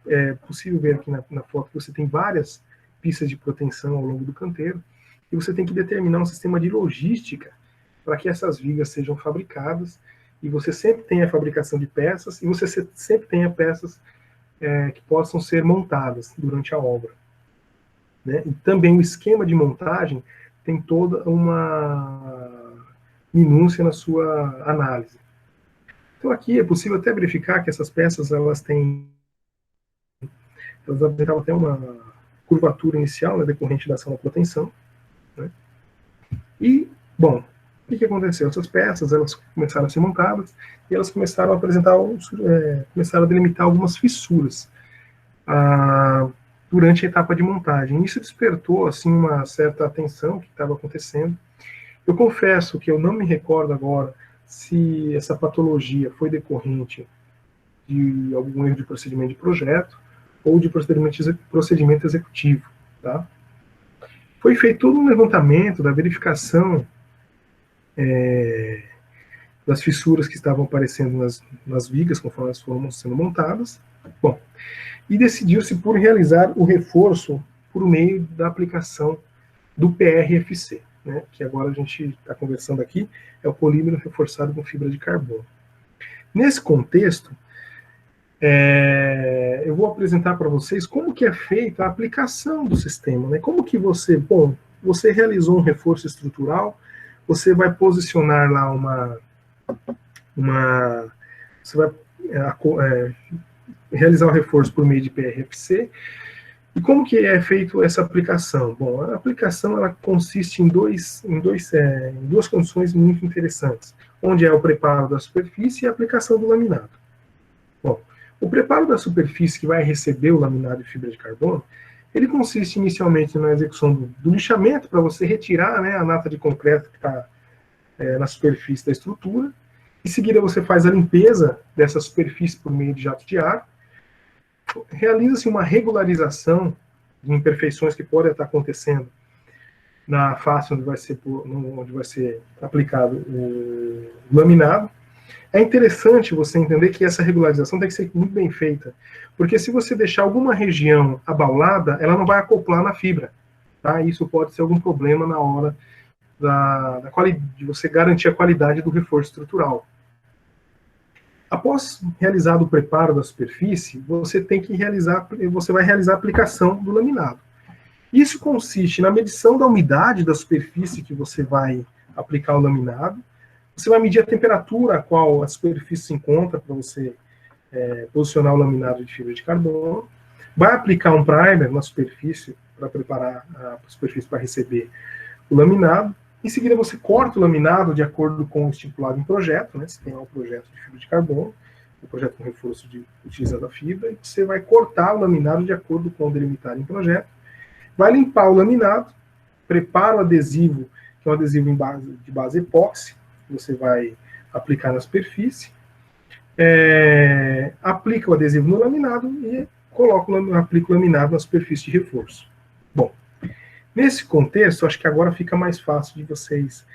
é possível ver aqui na foto que você tem várias pistas de proteção ao longo do canteiro, e você tem que determinar um sistema de logística para que essas vigas sejam fabricadas, e você sempre tenha a fabricação de peças, e você sempre tenha peças que possam ser montadas durante a obra, né? E também o esquema de montagem tem toda uma minúcia na sua análise. Então aqui é possível até verificar que essas peças elas apresentavam até uma curvatura inicial, né, decorrente da ação da proteção, né? E, bom, o que aconteceu? Essas peças elas começaram a ser montadas e elas começaram a delimitar algumas fissuras durante a etapa de montagem. Isso despertou assim uma certa atenção que estava acontecendo. Eu confesso que eu não me recordo agora se essa patologia foi decorrente de algum erro de procedimento de projeto ou de procedimento executivo, tá? Foi feito todo um levantamento da verificação das fissuras que estavam aparecendo nas vigas conforme elas foram sendo montadas. Bom, e decidiu-se por realizar o reforço por meio da aplicação do PRFC, né, que agora a gente está conversando aqui, é o polímero reforçado com fibra de carbono. Nesse contexto, eu vou apresentar para vocês como que é feita a aplicação do sistema, né? Como que você realizou um reforço estrutural, você vai posicionar lá você vai realizar o reforço por meio de PRFC. E como que é feito essa aplicação? Bom, a aplicação ela consiste em duas condições muito interessantes, onde é o preparo da superfície e a aplicação do laminado. Bom, o preparo da superfície que vai receber o laminado de fibra de carbono, ele consiste inicialmente na execução do lixamento, para você retirar, né, a nata de concreto que está na superfície da estrutura. Em seguida, você faz a limpeza dessa superfície por meio de jato de ar. Realiza-se uma regularização de imperfeições que podem estar acontecendo na face onde vai ser aplicado o laminado. É interessante você entender que essa regularização tem que ser muito bem feita, porque se você deixar alguma região abaulada, ela não vai acoplar na fibra, tá? Isso pode ser algum problema na hora de você garantir a qualidade do reforço estrutural. Após realizado o preparo da superfície, você vai realizar a aplicação do laminado. Isso consiste na medição da umidade da superfície que você vai aplicar o laminado. Você vai medir a temperatura a qual a superfície se encontra para você posicionar o laminado de fibra de carbono. Vai aplicar um primer na superfície para preparar a superfície para receber o laminado. Em seguida, você corta o laminado de acordo com o estipulado em projeto, né? Você tem lá um projeto de fibra de carbono, um projeto com reforço utilizando a fibra, e você vai cortar o laminado de acordo com o delimitado em projeto. vai limpar o laminado, prepara o adesivo, que é um adesivo de base epóxi, que você vai aplicar na superfície, aplica o adesivo no laminado e aplica o laminado na superfície de reforço. Bom, nesse contexto, acho que agora fica mais fácil de vocês,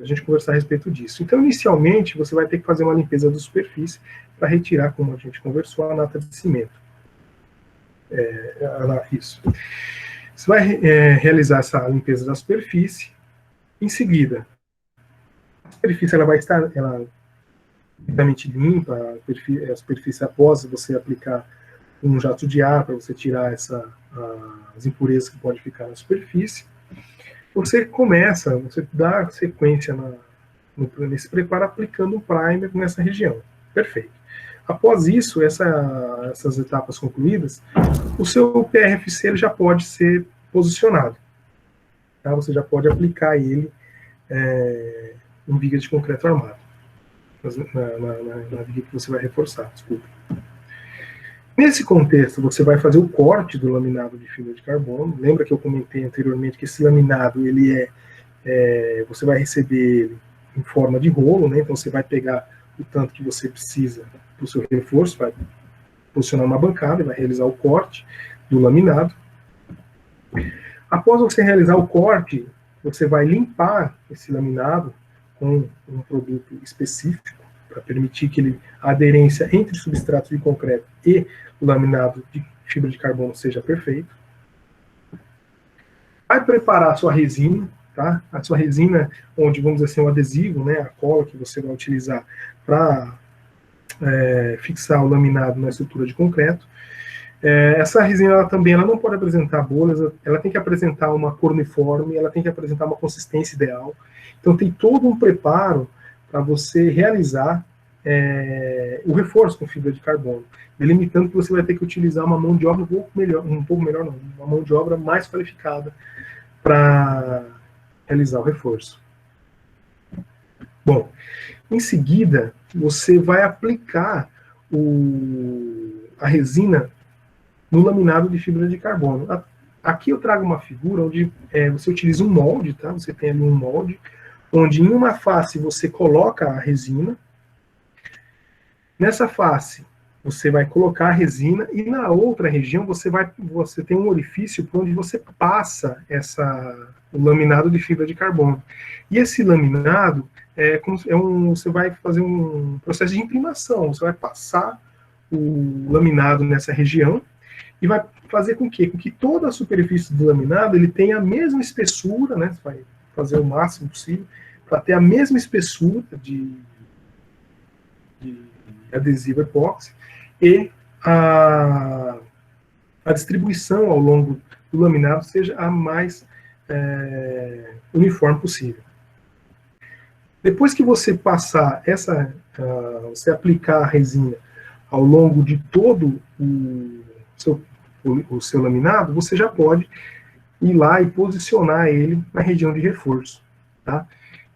a gente conversar a respeito disso. Então, inicialmente, você vai ter que fazer uma limpeza da superfície para retirar, como a gente conversou, a nata de cimento. Isso. Você vai realizar essa limpeza da superfície. Em seguida, a superfície ela vai estar devidamente limpa, a superfície após você aplicar um jato de ar para você tirar as impurezas que podem ficar na superfície. Você dá sequência nesse preparo aplicando um primer nessa região. Perfeito. Após isso, essas etapas concluídas, o seu PRFC ele já pode ser posicionado. Tá? Você já pode aplicar ele em viga de concreto armado. Na viga que você vai reforçar, desculpa. Nesse contexto, você vai fazer o corte do laminado de fibra de carbono. Lembra que eu comentei anteriormente que esse laminado, você vai receber ele em forma de rolo, né? Então você vai pegar o tanto que você precisa para o seu reforço, vai posicionar uma bancada e vai realizar o corte do laminado. Após você realizar o corte, você vai limpar esse laminado com um produto específico para permitir que a aderência entre o substrato de concreto e o laminado de fibra de carbono seja perfeita. Vai preparar a sua resina, tá? A sua resina, onde, vamos dizer assim, o adesivo, né, a cola que você vai utilizar para fixar o laminado na estrutura de concreto. Essa resina ela não pode apresentar bolhas, ela tem que apresentar uma cor uniforme, ela tem que apresentar uma consistência ideal. Então tem todo um preparo para você realizar o reforço com fibra de carbono, delimitando que você vai ter que utilizar uma mão de obra uma mão de obra mais qualificada para realizar o reforço. Bom, em seguida, você vai aplicar a resina no laminado de fibra de carbono. Aqui eu trago uma figura onde você utiliza um molde, tá? Você tem ali um molde, onde em uma face você coloca a resina, nessa face você vai colocar a resina e na outra região você tem um orifício por onde você passa o laminado de fibra de carbono. E esse laminado você vai fazer um processo de imprimação, você vai passar o laminado nessa região e vai fazer com que toda a superfície do laminado ele tenha a mesma espessura, né? Você vai fazer o máximo possível para ter a mesma espessura de adesivo epóxi e a distribuição ao longo do laminado seja a mais uniforme possível. Depois que você passar você aplicar a resina ao longo de todo o seu laminado, você já pode ir lá e posicionar ele na região de reforço, tá?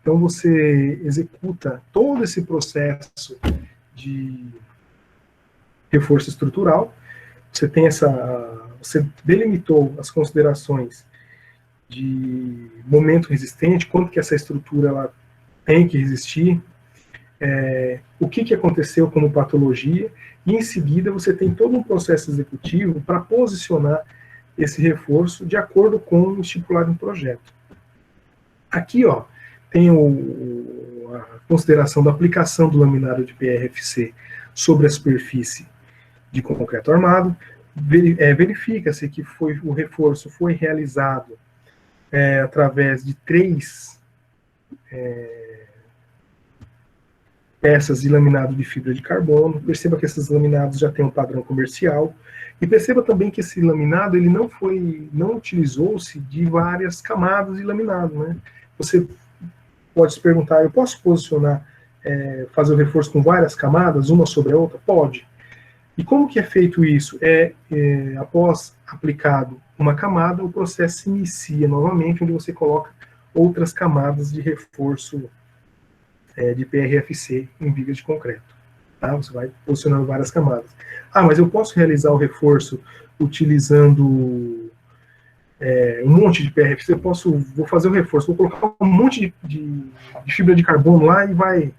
Então você executa todo esse processo de reforço estrutural. Você delimitou as considerações de momento resistente, quanto que essa estrutura ela tem que resistir, o que aconteceu como patologia, e em seguida você tem todo um processo executivo para posicionar esse reforço de acordo com o estipulado no projeto. Aqui, ó, tem a consideração da aplicação do laminado de PRFC sobre a superfície de concreto armado. Verifica-se que o reforço foi realizado através de 3 peças de laminado de fibra de carbono. Perceba que esses laminados já têm um padrão comercial. E perceba também que esse laminado ele não utilizou-se de várias camadas de laminado, né? Você pode se perguntar, eu posso posicionar, fazer o reforço com várias camadas, uma sobre a outra? Pode. E como que é feito isso? Após aplicado uma camada, o processo se inicia novamente, onde você coloca outras camadas de reforço de PRFC em viga de concreto. Tá? Você vai posicionando várias camadas. Mas eu posso realizar o reforço utilizando um monte de PRFC, vou fazer o reforço, vou colocar um monte de fibra de carbono lá e vai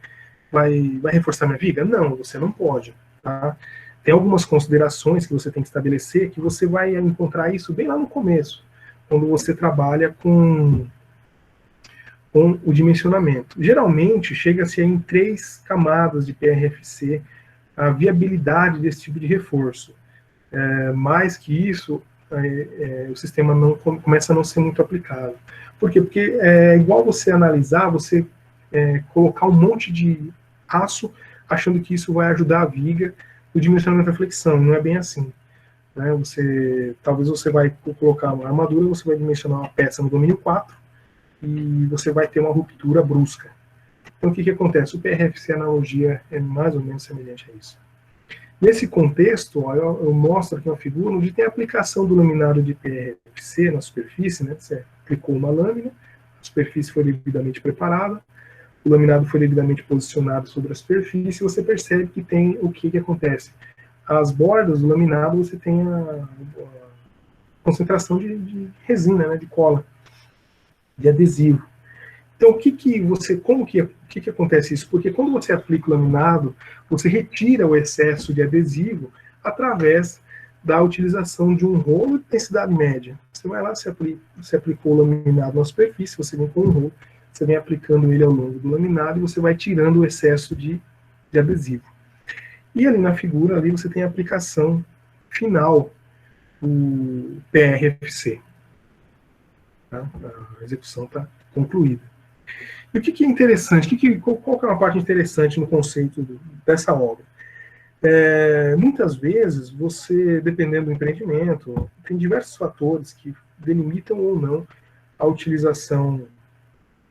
reforçar minha viga? Não, você não pode. Tá? Tem algumas considerações que você tem que estabelecer que você vai encontrar isso bem lá no começo, quando você trabalha com o dimensionamento. Geralmente, chega-se em 3 camadas de PRFC a viabilidade desse tipo de reforço. Mais que isso, o sistema não começa a não ser muito aplicado. Por quê? Porque é igual você analisar, você colocar um monte de aço, achando que isso vai ajudar a viga no dimensionamento da flexão. Não é bem assim. Né? Talvez você vai colocar uma armadura, você vai dimensionar uma peça no domínio 4 e você vai ter uma ruptura brusca. Então, o que acontece? O PRFC analogia é mais ou menos semelhante a isso. Nesse contexto, ó, eu mostro aqui uma figura onde tem a aplicação do laminado de PRFC na superfície, né? Você aplicou uma lâmina, a superfície foi devidamente preparada, o laminado foi devidamente posicionado sobre a superfície, e você percebe que tem o que acontece. As bordas do laminado, você tem a concentração de resina, né? De cola, de adesivo. Então, o que acontece isso? Porque quando você aplica o laminado, você retira o excesso de adesivo através da utilização de um rolo de densidade média. Você vai lá, você aplicou o laminado na superfície, você vem com um rolo, você vem aplicando ele ao longo do laminado e você vai tirando o excesso de adesivo. E ali na figura, ali você tem a aplicação final do PRFC. Tá? A execução está concluída. E o que é interessante? Qual que é uma parte interessante no conceito dessa obra? Muitas vezes, você, dependendo do empreendimento, tem diversos fatores que delimitam ou não a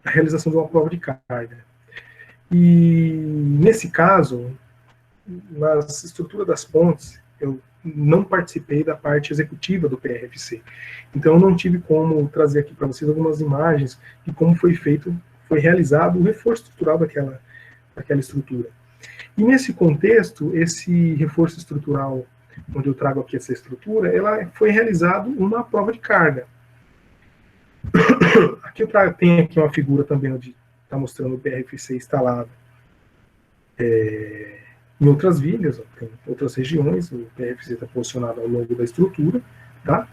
realização de uma prova de carga. E, nesse caso, na estrutura das pontes, eu não participei da parte executiva do PRFC. Então, eu não tive como trazer aqui para vocês algumas imagens de como foi realizado o reforço estrutural daquela estrutura. E nesse contexto, esse reforço estrutural, onde eu trago aqui essa estrutura, ela foi realizado uma prova de carga. Aqui eu tenho aqui uma figura também onde está mostrando o PRFC instalado em outras vigas, tem outras regiões, o PRFC está posicionado ao longo da estrutura, tá?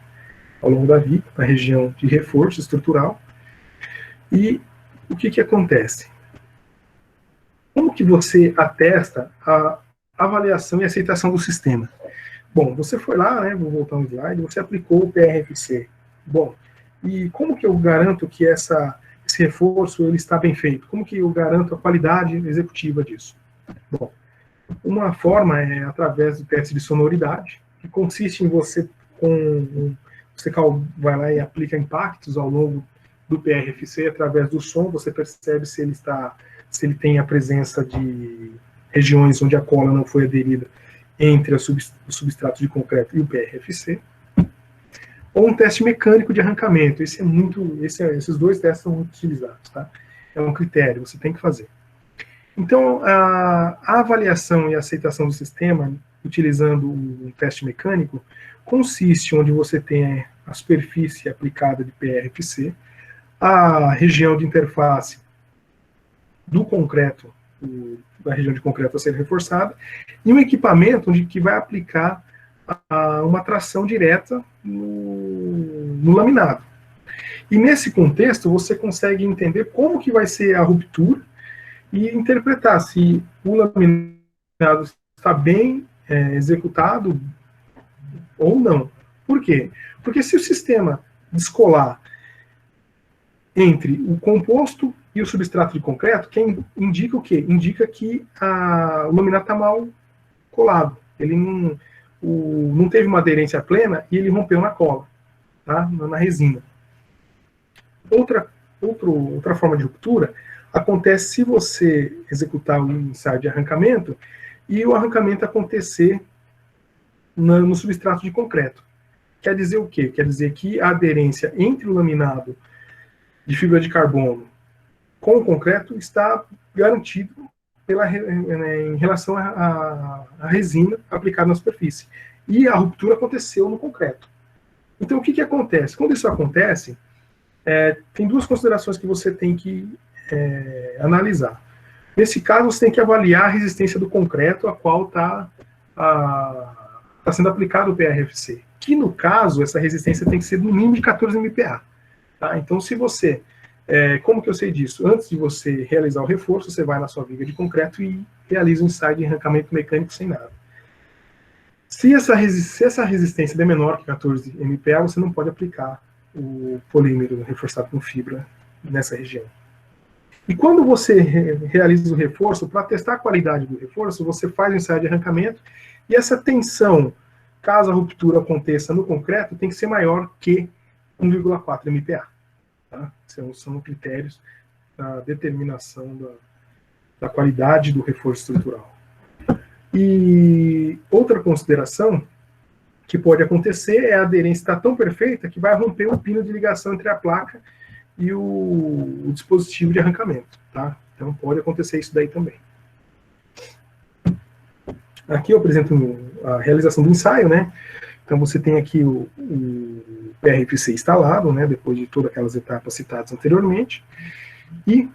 Ao longo da viga, na região de reforço estrutural. E o que acontece? Como que você atesta a avaliação e aceitação do sistema? Bom, você foi lá, né, vou voltar um slide, você aplicou o PRFC. Bom, e como que eu garanto que esse reforço ele está bem feito? Como que eu garanto a qualidade executiva disso? Bom, uma forma é através do teste de sonoridade, que consiste em você vai lá e aplica impactos ao longo do PRFC através do som, você percebe se ele tem a presença de regiões onde a cola não foi aderida entre o substrato de concreto e o PRFC. Ou um teste mecânico de arrancamento. Esses dois testes são muito utilizados, tá? É um critério, você tem que fazer. Então, a avaliação e aceitação do sistema, utilizando um teste mecânico, consiste onde você tem a superfície aplicada de PRFC, a região de interface do concreto, da região de concreto a ser reforçada, e um equipamento que vai aplicar uma tração direta no laminado. E nesse contexto, você consegue entender como que vai ser a ruptura e interpretar se o laminado está bem executado ou não. Por quê? Porque se o sistema descolar entre o composto e o substrato de concreto, que indica o quê? Indica que o laminado está mal colado. Ele não teve uma aderência plena e ele rompeu na cola, tá? Na resina. Outra forma de ruptura acontece se você executar o ensaio de arrancamento e o arrancamento acontecer no substrato de concreto. Quer dizer o quê? Quer dizer que a aderência entre o laminado de fibra de carbono com o concreto está garantido em relação à resina aplicada na superfície. E a ruptura aconteceu no concreto. Então, o que acontece? Quando isso acontece, tem duas considerações que você tem que analisar. Nesse caso, você tem que avaliar a resistência do concreto a qual está sendo aplicado o PRFC. Que, no caso, essa resistência tem que ser no mínimo de 14 MPa. Tá? Então, se você... como que eu sei disso? Antes de você realizar o reforço, você vai na sua viga de concreto e realiza um ensaio de arrancamento mecânico sem nada. Se essa resistência é menor que 14 MPa, você não pode aplicar o polímero reforçado com fibra nessa região. E quando você realiza o reforço, para testar a qualidade do reforço, você faz o ensaio de arrancamento e essa tensão, caso a ruptura aconteça no concreto, tem que ser maior que 1,4 MPa. Tá? São critérios da determinação da qualidade do reforço estrutural. E outra consideração que pode acontecer é a aderência estar tão perfeita que vai romper o pino de ligação entre a placa e o dispositivo de arrancamento. Tá? Então pode acontecer isso daí também. Aqui eu apresento a realização do ensaio, né? Então você tem aqui o PRFC instalado, né, depois de todas aquelas etapas citadas anteriormente, e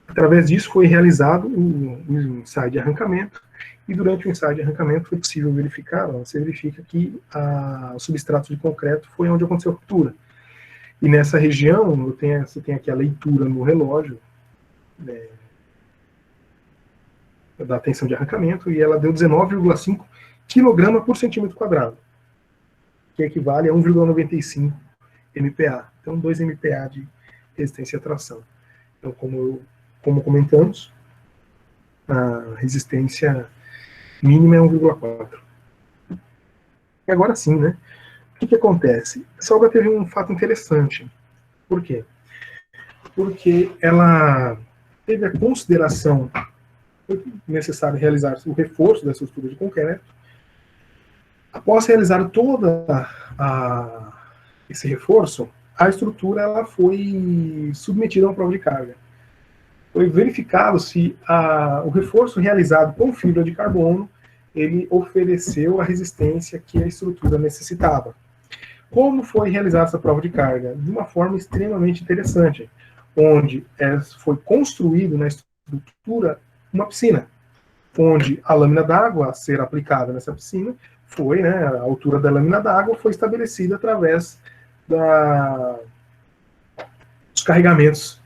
através disso foi realizado o ensaio de arrancamento, e durante o ensaio de arrancamento foi possível verificar, você verifica que o substrato de concreto foi onde aconteceu a ruptura. E nessa região, você tem aqui a leitura no relógio, né, da tensão de arrancamento, e ela deu 19,5 kg por centímetro quadrado, que equivale a 1,95 MPa. Então, 2 MPa de resistência à tração. Então, como comentamos, a resistência mínima é 1,4. E agora sim, né? O que acontece? Essa obra teve um fato interessante. Por quê? Porque ela teve a consideração necessário realizar o reforço da estrutura de concreto. Após realizar todo esse reforço, a estrutura ela foi submetida a uma prova de carga. Foi verificado se o reforço realizado com fibra de carbono ele ofereceu a resistência que a estrutura necessitava. Como foi realizada essa prova de carga? De uma forma extremamente interessante, onde foi construído na estrutura uma piscina, onde a lâmina d'água a ser aplicada nessa piscina foi, né, a altura da lâmina d'água foi estabelecida através dos carregamentos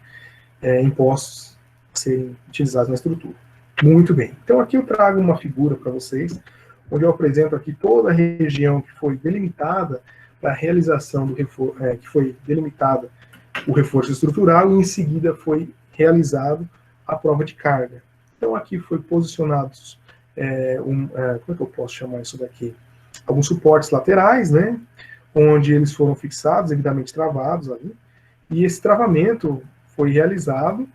impostos a serem utilizados na estrutura. Muito bem. Então aqui eu trago uma figura para vocês, onde eu apresento aqui toda a região que foi delimitada para a realização do reforço, que foi delimitada o reforço estrutural e em seguida foi realizado a prova de carga. Então aqui foi posicionados, como é que eu posso chamar isso daqui? Alguns suportes laterais, né? Onde eles foram fixados, devidamente travados ali. E esse travamento foi realizado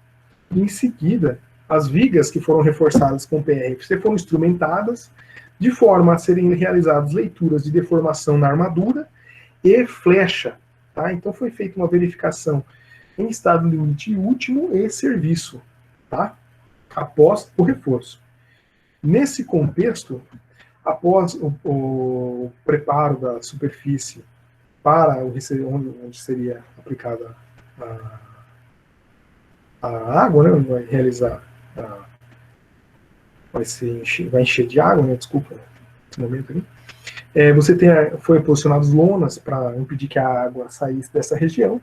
e em seguida as vigas que foram reforçadas com PRFC foram instrumentadas de forma a serem realizadas leituras de deformação na armadura e flecha. Tá? Então foi feita uma verificação em estado limite último e serviço, tá? Após o reforço. Nesse contexto, após o preparo da superfície para onde seria aplicada a água, né, onde vai realizar, vai encher de água, né, desculpa, nesse momento aqui, foi posicionados lonas para impedir que a água saísse dessa região,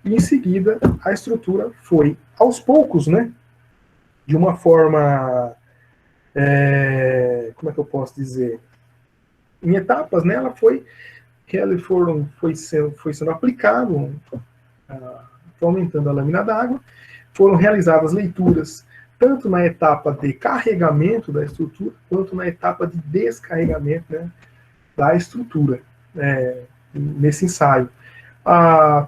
e em seguida a estrutura foi, aos poucos, né, de uma forma, como é que eu posso dizer, em etapas, né, ela foi sendo aplicado, aumentando a lâmina d'água, foram realizadas leituras tanto na etapa de carregamento da estrutura, quanto na etapa de descarregamento, né, da estrutura, nesse ensaio.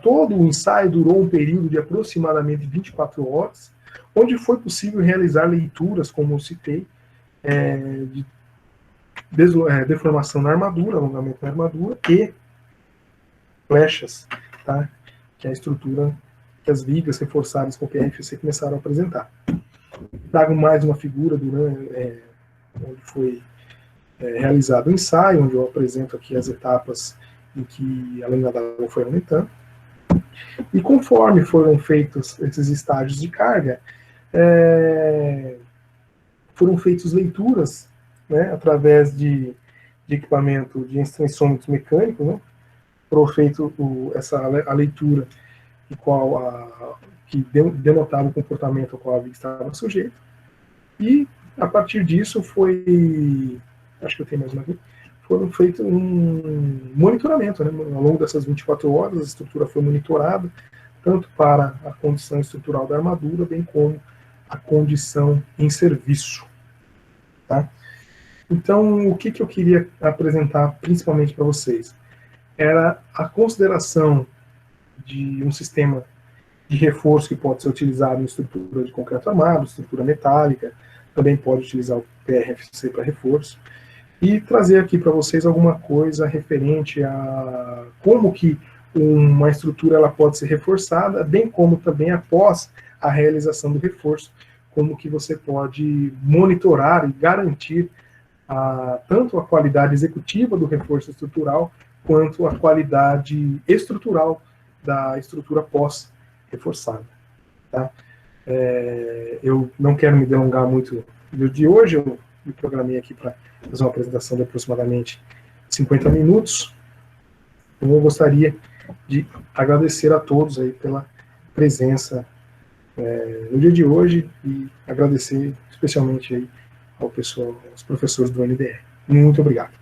Todo o ensaio durou um período de aproximadamente 24 horas, onde foi possível realizar leituras, como eu citei, de deformação na armadura, alongamento na armadura e flechas, tá? Que é a estrutura que as vigas reforçadas com PRFC começaram a apresentar. Trago mais uma figura onde foi realizado o ensaio, onde eu apresento aqui as etapas em que a lâmina d'água foi aumentando. E conforme foram feitos esses estágios de carga, foram feitas leituras, né, através de equipamento de extensômetros mecânicos, né, foram feito a leitura que denotava o comportamento ao qual a viga estava sujeita. E, a partir disso, acho que eu tenho mais uma aqui, foram feito um monitoramento, né, ao longo dessas 24 horas, a estrutura foi monitorada, tanto para a condição estrutural da armadura, bem como a condição em serviço. Tá? Então, o que eu queria apresentar principalmente para vocês? Era a consideração de um sistema de reforço que pode ser utilizado em estrutura de concreto armado, estrutura metálica, também pode utilizar o PRFC para reforço, e trazer aqui para vocês alguma coisa referente a como que uma estrutura ela pode ser reforçada, bem como também após a realização do reforço, como que você pode monitorar e garantir tanto a qualidade executiva do reforço estrutural, quanto a qualidade estrutural da estrutura pós-reforçada. Tá? Eu não quero me delongar muito no de hoje, eu me programei aqui para fazer uma apresentação de aproximadamente 50 minutos. Então, eu gostaria de agradecer a todos aí pela presença no dia de hoje e agradecer especialmente aí ao pessoal, aos professores do NDR. Muito obrigado.